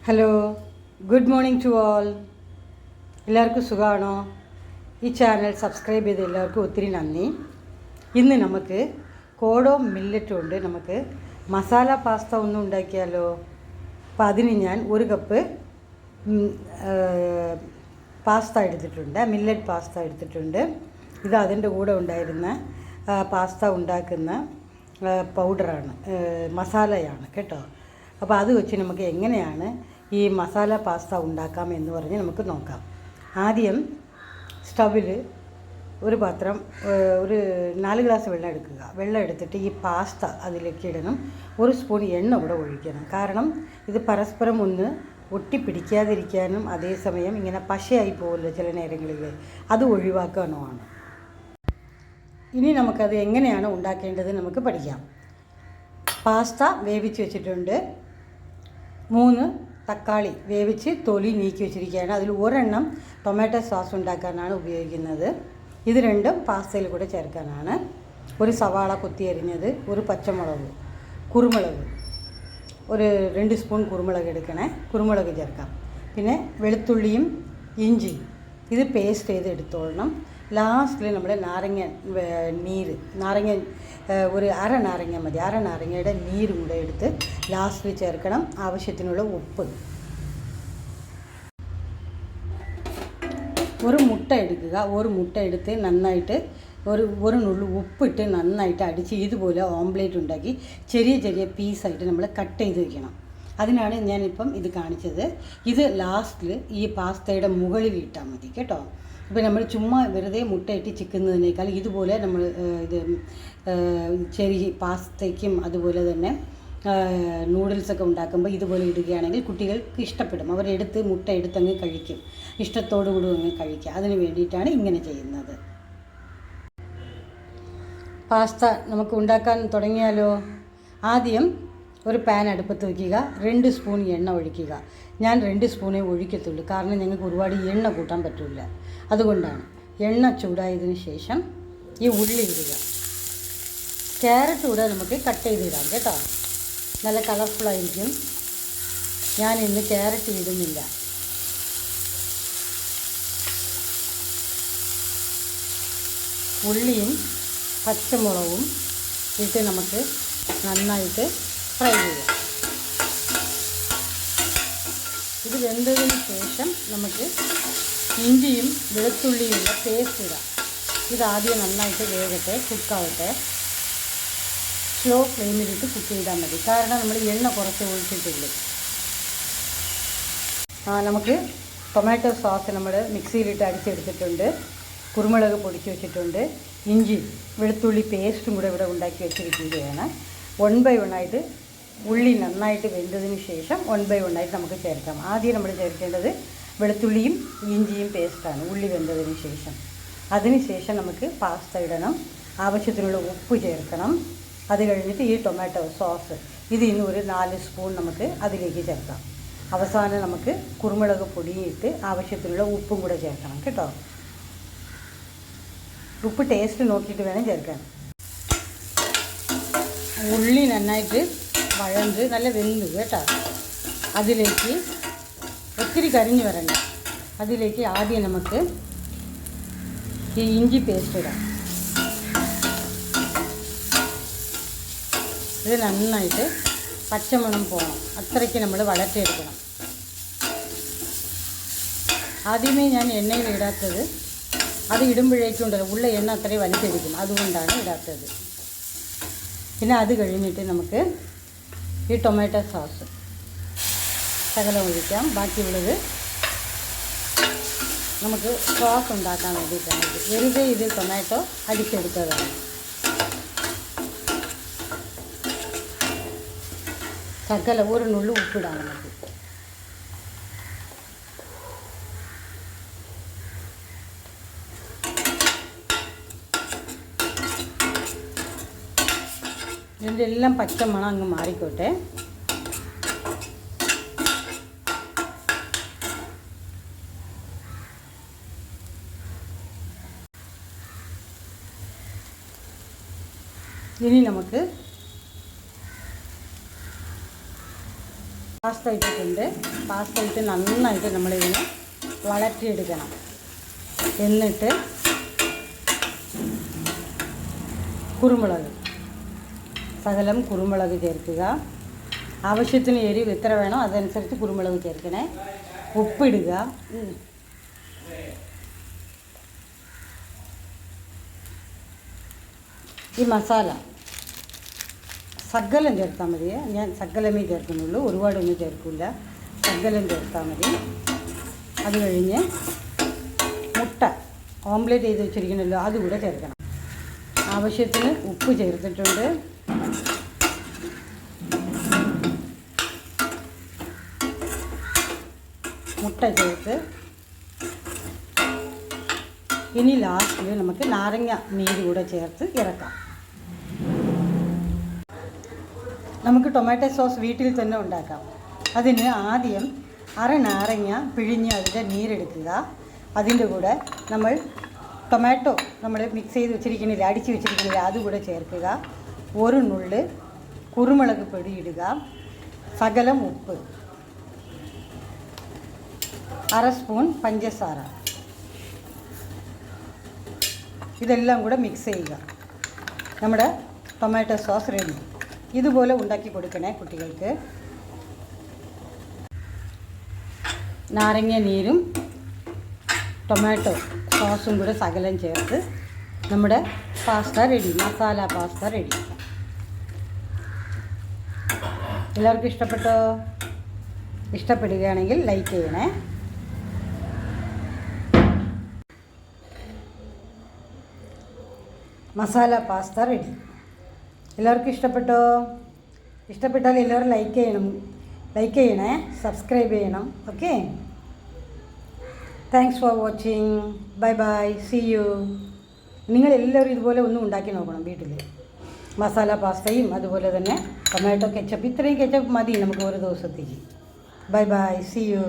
Hello, good morning to all. എല്ലാവർക്കും സുഖമാണോ? ഈ ചാനൽ സബ്സ്ക്രൈബ് ചെയ്ത എല്ലാവർക്കും ഒത്തിരി നന്ദി. ഇന്ന് നമുക്ക് കോഡോ മില്ലറ്റ് കൊണ്ട് നമുക്ക് മസാല പാസ്ത ഒന്നും ഉണ്ടാക്കിയാലോ? അപ്പോൾ അതിന് ഞാൻ 1 കപ്പ് പാസ്ത എടുത്തിട്ടുണ്ട്, മില്ലറ്റ് പാസ്ത എടുത്തിട്ടുണ്ട്. ഇത് അതിൻ്റെ കൂടെ ഉണ്ടായിരുന്ന പാസ്ത ഉണ്ടാക്കുന്ന പൗഡറാണ്, മസാലയാണ് കേട്ടോ. അപ്പോൾ അത് വെച്ച് നമുക്ക് എങ്ങനെയാണ് ഈ മസാല പാസ്ത ഉണ്ടാക്കാം എന്ന് പറഞ്ഞ് നമുക്ക് നോക്കാം. ആദ്യം സ്റ്റവിൽ ഒരു പാത്രം, ഒരു 4 ഗ്ലാസ് വെള്ളം എടുക്കുക. വെള്ളം എടുത്തിട്ട് ഈ പാസ്ത അതിലേക്ക് ഇടണം. 1 സ്പൂൺ എണ്ണ കൂടെ ഒഴിക്കണം. കാരണം ഇത് പരസ്പരം ഒന്ന് ഒട്ടിപ്പിടിക്കാതിരിക്കാനും അതേസമയം ഇങ്ങനെ പശയായി പോകുമല്ലോ ചില നേരങ്ങളിൽ, അത് ഒഴിവാക്കാനുമാണ്. ഇനി നമുക്കത് എങ്ങനെയാണ് ഉണ്ടാക്കേണ്ടത് നമുക്ക് പഠിക്കാം. പാസ്ത വേവിച്ച് വെച്ചിട്ടുണ്ട്. 3 തക്കാളി വേവിച്ച് തൊലി നീക്കി വെച്ചിരിക്കുകയാണ്. അതിൽ 1 ടൊമാറ്റോ സോസ് ഉണ്ടാക്കാനാണ് ഉപയോഗിക്കുന്നത്. ഇത് 2 പാസ്തയിൽ കൂടെ ചേർക്കാനാണ്. 1 സവാള കൊത്തി അരിഞ്ഞത്, 1 പച്ചമുളക്, കുരുമുളക്, 2 സ്പൂൺ കുരുമുളക് എടുക്കണേ, കുരുമുളക് ചേർക്കാം. പിന്നെ വെളുത്തുള്ളിയും ഇഞ്ചിയും ഇത് പേസ്റ്റ് ചെയ്ത് എടുത്തോളണം. ലാസ്റ്റിൽ നമ്മൾ നാരങ്ങ ഒരു നാരങ്ങ മതി, നാരങ്ങയുടെ നീരും കൂടെ എടുത്ത് ലാസ്റ്റിൽ ചേർക്കണം. ആവശ്യത്തിനുള്ള ഉപ്പ്. 1 മുട്ട എടുക്കുക. 1 മുട്ട എടുത്ത് നന്നായിട്ട് ഒരു നുള്ളു ഉപ്പിട്ട് നന്നായിട്ട് അടിച്ച് ഇതുപോലെ ഓംപ്ലേറ്റ് ഉണ്ടാക്കി ചെറിയ ചെറിയ പീസായിട്ട് നമ്മൾ കട്ട് ചെയ്ത് വയ്ക്കണം. അതിനാണ് ഞാനിപ്പം ഇത് കാണിച്ചത്. ഇത് ലാസ്റ്റിൽ ഈ പാസ്തയുടെ മുകളിൽ ഇട്ടാൽ മതി കേട്ടോ. ഇപ്പോൾ നമ്മൾ ചുമ്മാ വെറുതെ മുട്ടയിട്ട് ചിക്കുന്നതിനേക്കാൾ ഇതുപോലെ നമ്മൾ ഇത് ചെറിയ പാസ്തയ്ക്കും അതുപോലെ തന്നെ നൂഡിൽസൊക്കെ ഉണ്ടാക്കുമ്പോൾ ഇതുപോലെ ഇടുകയാണെങ്കിൽ കുട്ടികൾക്ക് ഇഷ്ടപ്പെടും. അവരെടുത്ത് മുട്ട എടുത്തങ്ങ് കഴിക്കും, ഇഷ്ടത്തോടു കൂടി അങ്ങ് കഴിക്കുക. അതിന് വേണ്ടിയിട്ടാണ് ഇങ്ങനെ ചെയ്യുന്നത്. പാസ്ത നമുക്ക് ഉണ്ടാക്കാൻ തുടങ്ങിയാലോ? ആദ്യം ഒരു പാൻ അടുപ്പത്ത് വയ്ക്കുക. 2 സ്പൂൺ എണ്ണ ഒഴിക്കുക. ഞാൻ 2 സ്പൂണേ ഒഴിക്കത്തുള്ളൂ, കാരണം ഞങ്ങൾക്ക് ഒരുപാട് എണ്ണ കൂട്ടാൻ പറ്റില്ല. അതുകൊണ്ടാണ്. എണ്ണ ചൂടായതിന് ശേഷം ഈ ഉള്ളി ഇടുക. ക്യാരറ്റ് കൂടെ നമുക്ക് കട്ട് ചെയ്തിടാം കേട്ടോ, നല്ല കളർഫുള്ളായിരിക്കും. ഞാൻ ഇന്ന് ക്യാരറ്റ് ഇടുന്നില്ല. ഉള്ളിയും പച്ചമുളകും ഇട്ട് നമുക്ക് നന്നായിട്ട് ഫ്രൈ ചെയ്യാം. ഇത് വെന്തതിന് ശേഷം നമുക്ക് ഇഞ്ചിയും വെളുത്തുള്ളിയുള്ള പേസ്റ്റ് ഇടാം. ഇതാദ്യം നന്നായിട്ട് വേകട്ടെ, കുക്കാവട്ടെ. സ്ലോ ഫ്ലെയിമിലിട്ട് കുക്ക് ചെയ്താൽ മതി, കാരണം നമ്മൾ എണ്ണ കുറച്ച് ഒഴിച്ചിട്ടുള്ളൂ. നമുക്ക് ടൊമാറ്റോ സോസ് നമ്മൾ മിക്സിയിലിട്ട് അടിച്ചെടുത്തിട്ടുണ്ട്. കുരുമുളക് പൊടിച്ച് വെച്ചിട്ടുണ്ട്. ഇഞ്ചി വെളുത്തുള്ളി പേസ്റ്റും കൂടെ ഇവിടെ ഉണ്ടാക്കി വെച്ചിരിക്കുകയാണ്. 1 by 1 ആയിട്ട് ഉള്ളി നന്നായിട്ട് വെന്തതിന് ശേഷം 1 by 1 ആയിട്ട് നമുക്ക് ചേർക്കാം. ആദ്യം നമ്മൾ ചേർക്കേണ്ടത് വെളുത്തുള്ളിയും ഇഞ്ചിയും പേസ്റ്റാണ്, ഉള്ളി വെന്തതിന് ശേഷം. അതിന് ശേഷം നമുക്ക് പാസ്ത ഇടണം, ആവശ്യത്തിനുള്ള ഉപ്പ് ചേർക്കണം. അത് കഴിഞ്ഞിട്ട് ഈ ടൊമാറ്റോ സോസ് ഇതിന് ഒരു 4 സ്പൂൺ നമുക്ക് അതിലേക്ക് ചേർക്കാം. അവസാനം നമുക്ക് കുരുമുളക് പൊടിയിട്ട് ആവശ്യത്തിനുള്ള ഉപ്പും കൂടെ ചേർക്കണം കേട്ടോ. ഉപ്പ് ടേസ്റ്റ് നോക്കിയിട്ട് വേണം ചേർക്കാൻ. ഉള്ളി നന്നായിട്ട് വഴണ്ട് നല്ല വെന്ത് കേട്ടോ. അതിലേക്ക് ഒത്തിരി കരിഞ്ഞ് വരണ്ട. അതിലേക്ക് ആദ്യം നമുക്ക് ഈ ഇഞ്ചി പേസ്റ്റ് ഇടാം. ഇത് നന്നായിട്ട് പച്ചമണം പോകണം, അത്രയ്ക്ക് നമ്മൾ വഴറ്റിയെടുക്കണം. ആദ്യമേ ഞാൻ എണ്ണയിൽ ഇടാത്തത്, അത് ഇടുമ്പോഴേക്കുണ്ടല്ലോ ഉള്ള എണ്ണ അത്രയും വലിച്ചെടുക്കും, അതുകൊണ്ടാണ് ഇടാത്തത്. പിന്നെ അത് കഴിഞ്ഞിട്ട് നമുക്ക് ഈ ടൊമാറ്റോ സോസ് ശകലം ഒഴിക്കാം. ബാക്കിയുള്ളത് നമുക്ക് സോസ് ഉണ്ടാക്കാൻ വേണ്ടിയിട്ടാണ്. വെറുതെ ഇത് ടൊമാറ്റോ അടിച്ചെടുത്തതാണ്. ശകലം 1 നുള്ളു ഉപ്പിടാം നമുക്ക്. ഇതിൻ്റെ എല്ലാം പച്ചമണം അങ്ങ് മാറിക്കോട്ടെ. ഇനി നമുക്ക് പാസ്ത ഇട്ടിട്ടുണ്ട്. പാസ്ത ഇട്ട് നന്നായിട്ട് നമ്മളിതിനെ വഴറ്റിയെടുക്കണം. എന്നിട്ട് കുരുമുളക്, ശകലം കുരുമുളക് ചേർക്കുക. ആവശ്യത്തിന് എരിവ് എത്ര വേണോ അതനുസരിച്ച് കുരുമുളക് ചേർക്കണേ. ഉപ്പിടുക. ഈ മസാല ശകലം ചേർത്താൽ മതി. ഞാൻ ശകലമേ ചേർക്കുന്നുള്ളൂ, ഒരുപാടൊന്നും ചേർക്കില്ല. ശകലം ചേർത്താൽ മതി. അത് കഴിഞ്ഞ് മുട്ട ഓംലെറ്റ് ചെയ്ത് വെച്ചിരിക്കണമല്ലോ, അതുകൂടെ ചേർക്കണം. ആവശ്യത്തിന് ഉപ്പ് ചേർത്തിട്ടുണ്ട്. മുട്ട ചേർത്ത് ഇനി ലാസ്റ്റിൽ നമുക്ക് നാരങ്ങ നീര് കൂടെ ചേർത്ത് ഇറക്കാം. നമുക്ക് ടൊമാറ്റോ സോസ് വീട്ടിൽ തന്നെ ഉണ്ടാക്കാം. അതിന് ആദ്യം അര നാരങ്ങ പിഴിഞ്ഞ് അതിൻ്റെ നീരെടുക്കുക. അതിൻ്റെ കൂടെ നമ്മൾ ടൊമാറ്റോ നമ്മൾ മിക്സ് ചെയ്ത് വെച്ചിരിക്കുന്നില്ല, അടിച്ച് വെച്ചിരിക്കുന്നില്ല, അതുകൂടെ ചേർക്കുക. ഒരു നുള്ള് കുരുമുളക് പൊടി ഇടുക. ശകലം ഉപ്പ്, അര സ്പൂൺ പഞ്ചസാര, ഇതെല്ലാം കൂടെ മിക്സ് ചെയ്യുക. നമ്മുടെ ടൊമാറ്റോ സോസ് റെഡി. ഇതുപോലെ ഉണ്ടാക്കി കൊടുക്കണേ കുട്ടികൾക്ക്. നാരങ്ങ നീരും ടൊമാറ്റോ സോസും കൂടെ ശകലം ചേർത്ത് നമ്മുടെ pasta ready. Masala pasta ready. എല്ലാവർക്കും ഇഷ്ടപ്പെട്ടോ? ഇഷ്ടപ്പെടുകയാണെങ്കിൽ ലൈക്ക് ചെയ്യണേ. Masala pasta ready. എല്ലാവർക്കും ഇഷ്ടപ്പെട്ടോ? ഇഷ്ടപ്പെട്ടാൽ എല്ലാവരും ലൈക്ക് ചെയ്യണേ, സബ്സ്ക്രൈബ് ചെയ്യണം. Okay, thanks for watching. Bye bye, see you. നിങ്ങളെല്ലാവരും ഇതുപോലെ ഒന്നും ഉണ്ടാക്കി നോക്കണം വീട്ടിൽ. മസാല പാസ്തയും അതുപോലെ തന്നെ ടൊമാറ്റോ കെച്ചപ്പ്, ഇത്രയും കെച്ചപ്പ് മതി നമുക്ക് ഒരു ദിവസത്തേക്ക്. Bye bye, see U.